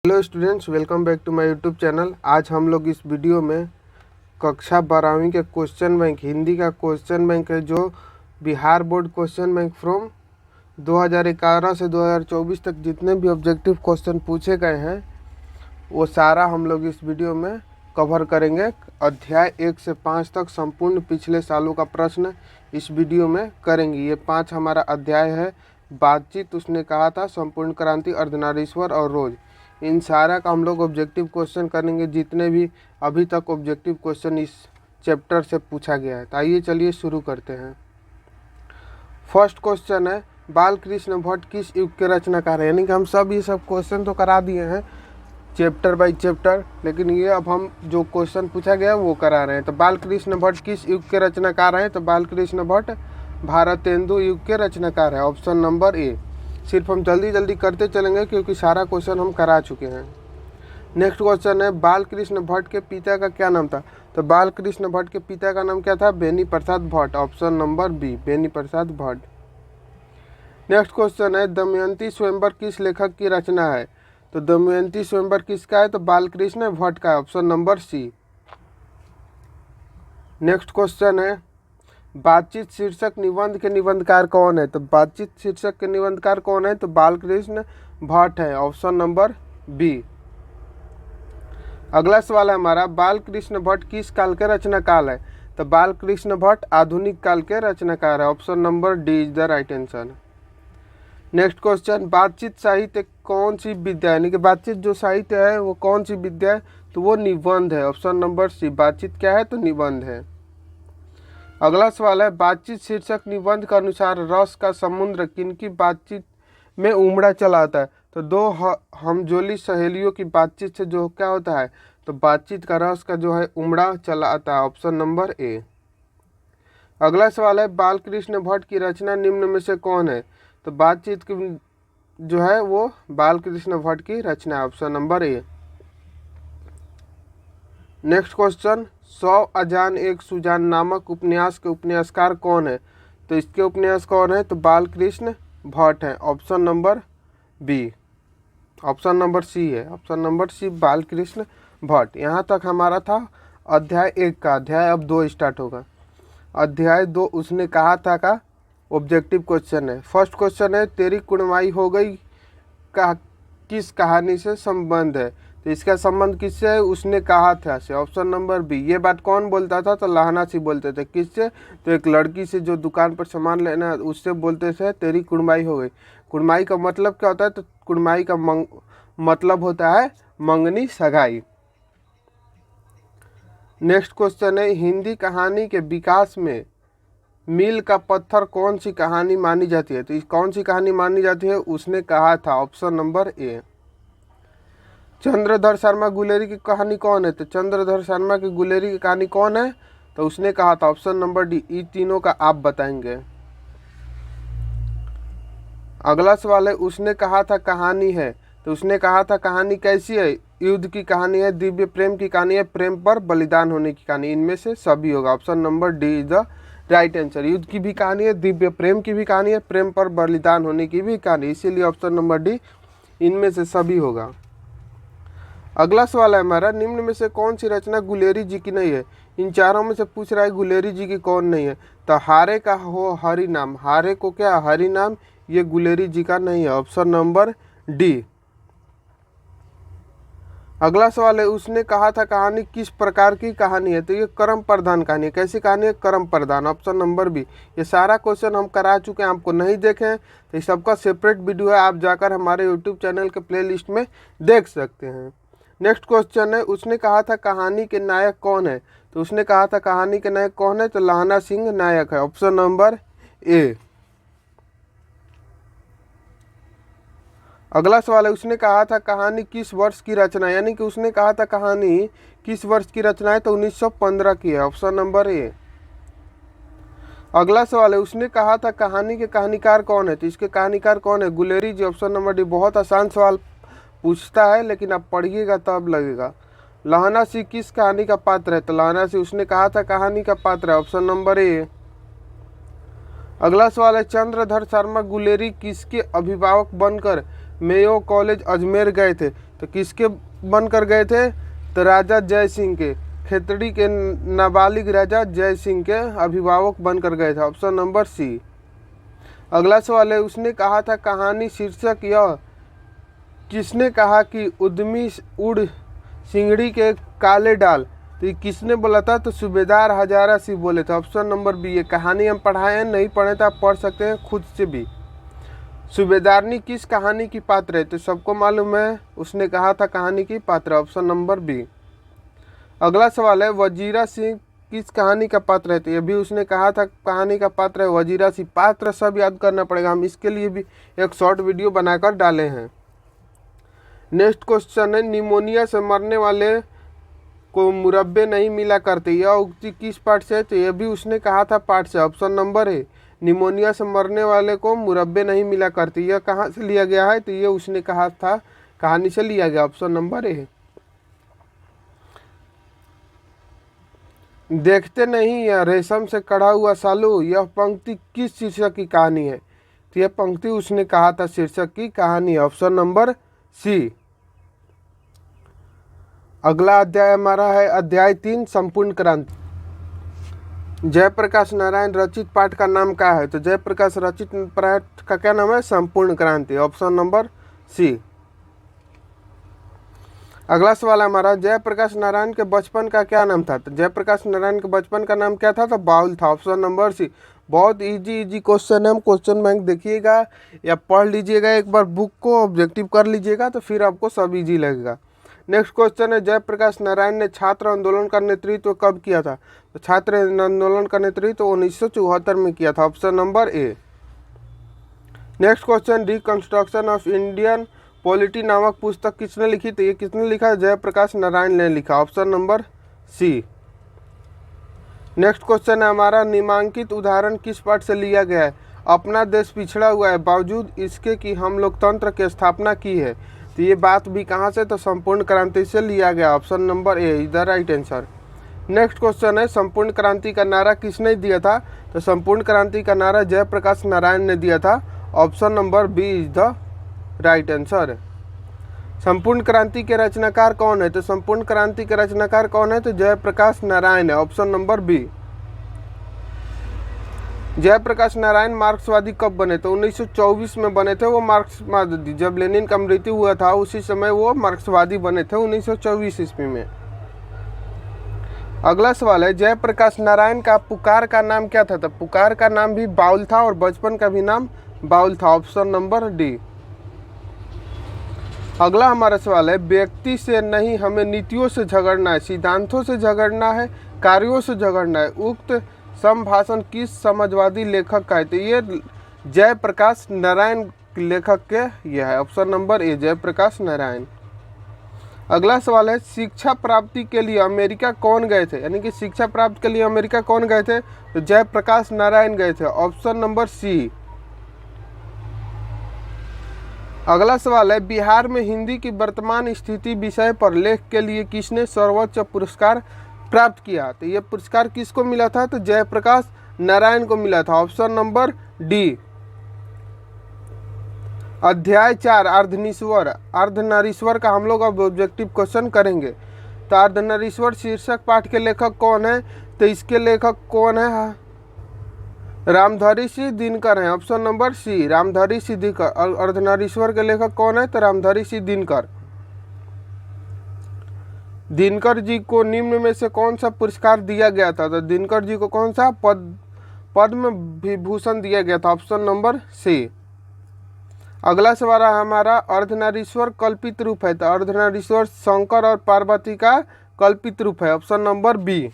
Hello students, welcome back to my YouTube channel. आज हम लोग इस वीडियो में कक्षा 12वीं के क्वेश्चन बैंक हिंदी का क्वेश्चन बैंक है जो Bihar board question bank from 2011 से 2024 तक जितने भी ऑब्जेक्टिव क्वेश्चन पूछे गए हैं वो सारा हम लोग इस वीडियो में कवर करेंगे। अध्याय 1 से 5 तक संपूर्ण पिछले सालों का प्रश्न इस वीडियो में करेंगे। ये 5 हमारा अध्याय है। बातचीत, उसने कहा था, संपूर्ण क्रांति, अर्धनारीश्वर और रोज, इन सारा का हम लोग ऑब्जेक्टिव क्वेश्चन करेंगे जितने भी अभी तक ऑब्जेक्टिव क्वेश्चन इस चैप्टर से पूछा गया है। तो आइए चलिए शुरू करते हैं। फर्स्ट क्वेश्चन है, बाल कृष्ण भट्ट किस युग के रचनाकार है। यानी कि हम सब ये सब क्वेश्चन तो करा दिए हैं चैप्टर बाय चैप्टर, लेकिन ये अब हम जो क्वेश्चन पूछा गया वो करा रहे हैं। तो बाल कृष्ण भट्ट किस युग के रचनाकार हैं। तो बाल कृष्ण भट्ट भारतेंदु युग के रचनाकार है। ऑप्शन नंबर ए। सिर्फ हम जल्दी जल्दी करते चलेंगे क्योंकि सारा क्वेश्चन हम करा चुके हैं। नेक्स्ट क्वेश्चन है, बाल कृष्ण भट्ट के पिता का क्या नाम था। तो बाल कृष्ण भट्ट के पिता का नाम क्या था। Beni Prasad Bhatt. Option number B, Beni Prasad Bhatt. Next question है, दमयंती स्वयंवर किस लेखक की रचना है। तो दमयंती स्वयंवर किसका है। तो बाल कृष्ण भट्ट का है। Option number C. Next question है, बातचीत शीर्षक निबंध के निबंधकार कौन है। तो बातचीत शीर्षक के निबंधकार कौन है। तो बालकृष्ण भट्ट है। Option number B. अगला सवाल है हमारा, बालकृष्ण भट्ट किस काल के रचनाकार है। तो बालकृष्ण भट्ट आधुनिक काल के रचनाकार है। Option number D is the right answer. Next question, बातचीत साहित्य कौन सी विद्या, यानी कि बातचीत जो साहित्य है वो कौन सी विद्या है। तो वो निबंध है। Option number C. बातचीत क्या है। तो निबंध है। अगला सवाल है, बातचीत शीर्षक निबंध के अनुसार रस का समुद्र किनकी बातचीत में उमड़ा चला आता है। तो दो हमजोली सहेलियों की बातचीत से जो क्या होता है। तो बातचीत का रस का जो है उमड़ा चला आता है। ऑप्शन नंबर ए। अगला सवाल है, बालकृष्ण भट्ट की रचना निम्न में से कौन है। तो बातचीत की जो है वो बालकृष्ण भट्ट की रचना है। ऑप्शन नंबर ए। नेक्स्ट क्वेश्चन, 100 अजान एक सुजान नामक उपन्यास के उपन्यासकार कौन है। तो इसके उपन्यास कौन है। तो बालकृष्ण भट्ट है। Option number B. Option number C है। Option number C, Balkrishna Bhatt. यहाँ तक हमारा था अध्याय 1 का। अध्याय अब 2 स्टार्ट होगा। अध्याय 2 उसने कहा था का ऑब्जेक्टिव क्वेश्चन है। फर्स्ट क्वेश्चन है, तेरी कुड़माई हो गई का किस कहानी से संबंध है। तो इसका संबंध किससे है। उसने कहा था से। Option number B. ये बात कौन बोलता था। तो लाहना सी बोलते थे। किससे। तो एक लड़की से जो दुकान पर सामान लेना उससे बोलते थे तेरी कुड़माई हो गई। कुड़माई का मतलब क्या होता है। तो कुड़माई का मतलब होता है मंगनी सगाई। नेक्स्ट क्वेश्चन है, हिंदी कहानी के विकास में मील का पत्थर कौन सी कहानी मानी जाती है। तो कौन सी कहानी मानी जाती है। उसने कहा था। ऑप्शन नंबर ए। चंद्रधर शर्मा गुलेरी की कहानी कौन है। तो चंद्रधर शर्मा की गुलेरी की कहानी कौन है। तो उसने कहा था। Option number D. इन तीनों का आप बताएंगे। अगला सवाल है, उसने कहा था कहानी है। तो उसने कहा था कहानी कैसी है। युद्ध की कहानी है, दिव्य प्रेम की कहानी है, प्रेम पर बलिदान होने की कहानी। इनमें से सभी होगा। Option number D is the right answer. युद्ध की भी कहानी है, दिव्य प्रेम की भी कहानी है, प्रेम पर बलिदान होने की भी कहानी, इसीलिए ऑप्शन नंबर डी इनमें से सभी होगा। अगला सवाल है हमारा, निम्न में से कौन सी रचना गुलेरी जी की नहीं है। इन चारों में से पूछ रहा है गुलेरी जी की कौन नहीं है। तो हारे का हो हरि नाम। हारे को क्या हरि नाम, ये गुलेरी जी का नहीं है। Option number D. अगला सवाल है, उसने कहा था कहानी किस प्रकार की कहानी है। तो ये कर्म प्रधान कहानी है। कैसी कहानी है। कर्म प्रधान। Option number B. ये सारा क्वेश्चन हम करा चुके हैं। आपको नहीं देखे हैं तो इस सबका सेपरेट वीडियो है, आप जाकर हमारे यूट्यूब चैनल के प्ले लिस्ट में देख सकते हैं। नेक्स्ट क्वेश्चन है, उसने कहा था कहानी के नायक कौन है। तो उसने कहा था कहानी के नायक कौन है। तो लाहना सिंह नायक है। ऑप्शन नंबर ए। अगला सवाल है, उसने कहा था कहानी किस वर्ष की रचना, यानी कि उसने कहा था कहानी किस वर्ष की रचना है। तो 1915 की है। ऑप्शन नंबर ए। अगला सवाल है, उसने कहा था कहानी के कहानीकार कौन है। तो इसके कहानीकार कौन है। Guleri ji. Option number D. बहुत आसान सवाल पूछता है लेकिन आप पढ़िएगा तब लगेगा। लाहना सिंह किस कहानी का पात्र है। तो लाहना सिंह उसने कहा था कहानी का पात्र है। ऑप्शन नंबर ए। अगला सवाल है, चंद्रधर शर्मा गुलेरी किसके अभिभावक बनकर मेयो कॉलेज अजमेर गए थे। तो किसके बनकर गए थे? तो राजा जय सिंह के, खेतड़ी के नाबालिग राजा जय सिंह के अभिभावक बनकर गए थे। Option number C. अगला सवाल है, उसने कहा था कहानी शीर्षक यह किसने कहा कि उद्यमी उड़ सिंगड़ी के काले डाल? तो ये किसने बोला था? तो सूबेदार हजारा सिंह बोले थे। Option number B. ये कहानी हम पढ़ाए हैं, नहीं पढ़े तो आप पढ़ सकते हैं खुद से भी। सूबेदारनी किस कहानी की पात्र है? तो सबको मालूम है, उसने कहा था कहानी की पात्र। Option number B. अगला सवाल है, वजीरा सिंह किस कहानी का पात्र है? तो ये भी उसने कहा था कहानी का पात्र है वजीरा सिंह। पात्र सब याद करना पड़ेगा, हम इसके लिए भी एक शॉर्ट वीडियो बनाकर डाले हैं। नेक्स्ट क्वेश्चन है, निमोनिया से मरने वाले को मुरब्बे नहीं मिला करते, यह उक्ति किस पाठ से है? तो यह भी उसने कहा था पाठ से। ऑप्शन नंबर है, निमोनिया से मरने वाले को मुरब्बे नहीं मिला करते, यह कहाँ से लिया गया है? तो ये उसने कहा था कहानी से लिया गया। ऑप्शन नंबर है। देखते नहीं या रेशम से कढ़ा हुआ सालू, यह पंक्ति किस शीर्षक की कहानी है? तो यह पंक्ति उसने कहा था शीर्षक की कहानी है। Option number C. अगला अध्याय हमारा है अध्याय 3 संपूर्ण क्रांति। जयप्रकाश नारायण रचित पाठ का नाम क्या है? तो जयप्रकाश रचित पाठ का क्या नाम है? Sampoorna Kranti. Option number C. अगला सवाल हमारा, जयप्रकाश नारायण के बचपन का क्या नाम था? तो जयप्रकाश नारायण के बचपन का नाम क्या था? तो बाउल था। Option number C. बहुत इजी क्वेश्चन है, हम क्वेश्चन बैंक देखिएगा या पढ़ लीजिएगा, एक बार बुक को ऑब्जेक्टिव कर लीजिएगा तो फिर आपको सब इजी लगेगा। नेक्स्ट क्वेश्चन है, जयप्रकाश नारायण ने छात्र आंदोलन का नेतृत्व कब किया था? तो छात्र आंदोलन का नेतृत्व 1974 में किया था। Option number A. Next question, reconstruction of Indian polity नामक पुस्तक किसने लिखी? तो ये किसने लिखा? जयप्रकाश नारायण ने लिखा। Option number C. Next question है हमारा, निम्नांकित उदाहरण किस पाठ से लिया गया है? अपना देश पिछड़ा हुआ है बावजूद इसके कि हम लोकतंत्र की स्थापना की है। तो ये बात भी कहाँ से? तो संपूर्ण क्रांति से लिया गया। Option number A is the right answer. Next question है, संपूर्ण क्रांति का नारा किसने दिया था? तो संपूर्ण क्रांति का नारा जयप्रकाश नारायण ने दिया था। Option number B is the right answer. Sampoorna Kranti के रचनाकार कौन है? तो संपूर्ण क्रांति के रचनाकार कौन है? तो जयप्रकाश नारायण है। Option number B. Jayaprakash Narayan मार्क्सवादी कब बने? तो 1924 में बने थे वो मार्क्सवादी। जब लेनिन का मृत्यु हुआ था उसी समय वो मार्क्सवादी बने थे 1924 ईस्वी में। अगला सवाल है, जयप्रकाश नारायण का पुकार का नाम क्या था? तो पुकार का नाम भी बाउल था और बचपन का भी नाम बाउल था। Option number D. अगला हमारा सवाल है, व्यक्ति से नहीं हमें नीतियों से झगड़ना है, सिद्धांतों से झगड़ना है, कार्यों से झगड़ना है, उक्त संभाषण किस समाजवादी लेखक का है? तो ये जयप्रकाश नारायण लेखक के ये है। Option number A Jayaprakash Narayan. अगला सवाल है, शिक्षा प्राप्ति के लिए अमेरिका कौन गए थे? यानी कि शिक्षा प्राप्त के लिए अमेरिका कौन गए थे? तो जयप्रकाश नारायण गए थे। Option number C. अगला सवाल है, बिहार में हिंदी की वर्तमान स्थिति विषय पर लेख के लिए किसने सर्वोच्च पुरस्कार प्राप्त किया? तो ये पुरस्कार किसको मिला था? तो जयप्रकाश नारायण को मिला था। Option number D. अध्याय 4 अर्धनारीश्वर। अर्धनारीश्वर का हम लोग अब ऑब्जेक्टिव क्वेश्चन करेंगे। तो अर्धनारीश्वर शीर्षक पाठ के लेखक कौन है? तो इसके लेखक कौन है? रामधारी सिंह दिनकर है। Option number C Ramdhari Singh Dinkar. Ardhanarishwar के लेखक कौन है? तो रामधारी सिंह दिनकर। दिनकर जी को निम्न में से कौन सा पुरस्कार दिया गया था? तो दिनकर जी को कौन सा पद्म विभूषण दिया गया था। Option number C. अगला सवाल हमारा, अर्धनारीश्वर कल्पित रूप है? तो अर्धनारीश्वर शंकर और पार्वती का कल्पित रूप है। Option number B.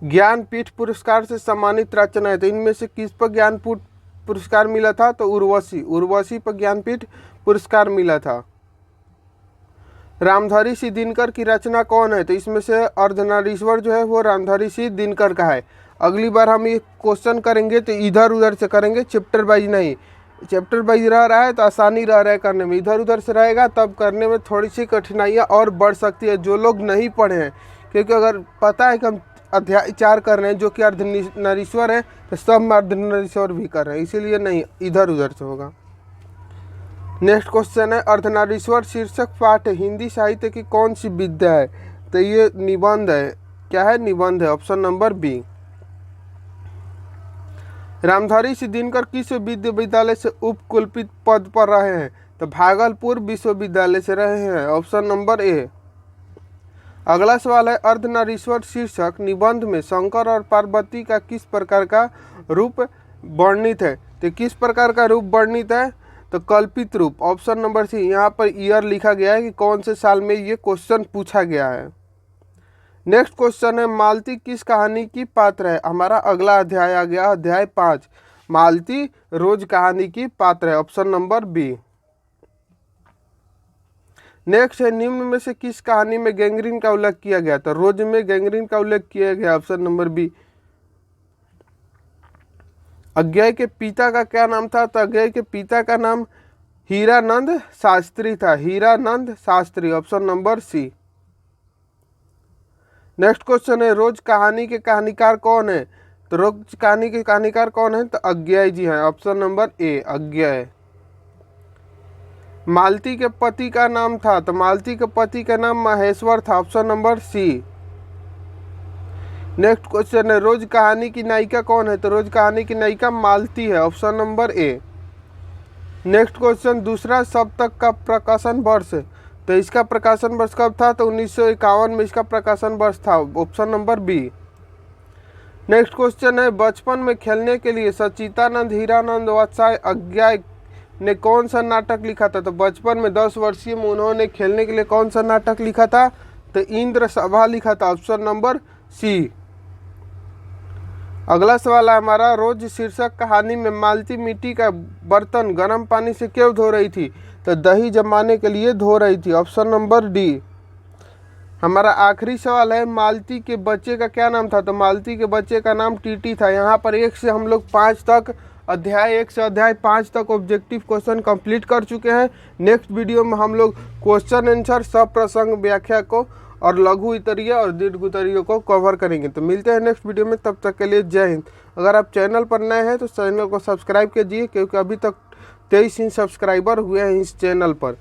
ज्ञानपीठ पुरस्कार से सम्मानित रचना है? तो इनमें से किस पर ज्ञानपीठ पुरस्कार मिला था? तो उर्वशी पर ज्ञानपीठ पुरस्कार मिला था। रामधारी सिंह दिनकर की रचना कौन है? तो इसमें से अर्धनारीश्वर जो है वो रामधारी सिंह दिनकर का है। अगली बार हम ये क्वेश्चन करेंगे तो इधर उधर से करेंगे, चैप्टर वाइज नहीं। चैप्टर वाइज रह रहा है तो आसानी रह रहा है करने में, इधर उधर से रहेगा तब करने में थोड़ी सी कठिनाइयाँ और बढ़ सकती है जो लोग नहीं पढ़े हैं। क्योंकि अगर पता है कि हम अध्याय 4 कर रहे हैं जो कि अर्धनारीश्वर है, तो सब में अर्धनारीश्वर भी कर रहे हैं, इसीलिए नहीं इधर उधर से होगा। नेक्स्ट क्वेश्चन है, अर्धनारीश्वर शीर्षक पाठ हिंदी साहित्य की कौन सी विद्या है? तो ये निबंध है। क्या है? निबंध है, option number B. Ramdhari Singh Dinkar किस विश्वविद्यालय से उप कुलपति पद पर रहे हैं? तो भागलपुर विश्वविद्यालय से रहे हैं, ऑप्शन नंबर ए। अगला सवाल है, अर्धनारीश्वर शीर्षक निबंध में शंकर और पार्वती का किस प्रकार का रूप वर्णित है? तो किस प्रकार का रूप वर्णित है? तो कल्पित रूप, ऑप्शन नंबर सी। यहाँ पर ईयर लिखा गया है कि कौन से साल में ये क्वेश्चन पूछा गया है। नेक्स्ट क्वेश्चन है, मालती किस कहानी की पात्र है? हमारा अगला अध्याय आ गया, अध्याय 5। मालती रोज कहानी की पात्र है, ऑप्शन नंबर बी। नेक्स्ट है, निम्न में से किस कहानी में गैंग्रीन का उल्लेख किया गया? तो रोज में गैंग्रीन का उल्लेख किया गया, ऑप्शन नंबर बी। अज्ञेय के पिता का क्या नाम था? तो अज्ञेय के पिता का नाम हीरानंद शास्त्री था, Hiranand Shastri, option number C. Next question है, रोज कहानी के कहानीकार कौन है? तो रोज कहानी के कहानीकार कौन है? तो अज्ञेय जी हैं, ऑप्शन नंबर ए, अज्ञेय। मालती के पति का नाम था? तो मालती के पति का नाम माहेश्वर था, option number C. Next question है, रोज कहानी की नायिका कौन है? तो रोज कहानी की नायिका मालती है, ऑप्शन नंबर ए। नेक्स्ट क्वेश्चन, दूसरा सप्तक का प्रकाशन वर्ष? तो इसका प्रकाशन वर्ष कब था? तो 1951 में इसका प्रकाशन वर्ष था, option number B. Next question है, बचपन में खेलने के लिए सच्चिदानंद हीरानंद वात्स्यायन अज्ञेय ने कौन सा नाटक लिखा था? तो बचपन में 10 वर्षीय में उन्होंने खेलने के लिए कौन सा नाटक लिखा था? तो इंद्र सभा लिखा था, ऑप्शन नंबर सी। अगला सवाल है हमारा, रोज शीर्षक कहानी में मालती मिट्टी का बर्तन गर्म पानी से क्यों धो रही थी? तो दही जमाने के लिए धो रही थी, ऑप्शन नंबर डी। हमारा आखिरी सवाल है, मालती के बच्चे का क्या नाम था? तो मालती के बच्चे का नाम टीटी था। यहाँ पर 1 से हम लोग 5 तक, अध्याय 1 से अध्याय 5 तक ऑब्जेक्टिव क्वेश्चन कंप्लीट कर चुके हैं। नेक्स्ट वीडियो में हम लोग क्वेश्चन आंसर, सब प्रसंग, व्याख्या को और लघु उत्तरीय और दीर्घ उत्तरीय को कवर करेंगे। तो मिलते हैं नेक्स्ट वीडियो में, तब तक के लिए जय हिंद। अगर आप चैनल पर नए हैं तो चैनल को सब्सक्राइब कीजिए, क्योंकि अभी तक 23 ही सब्सक्राइबर हुए हैं इस चैनल पर।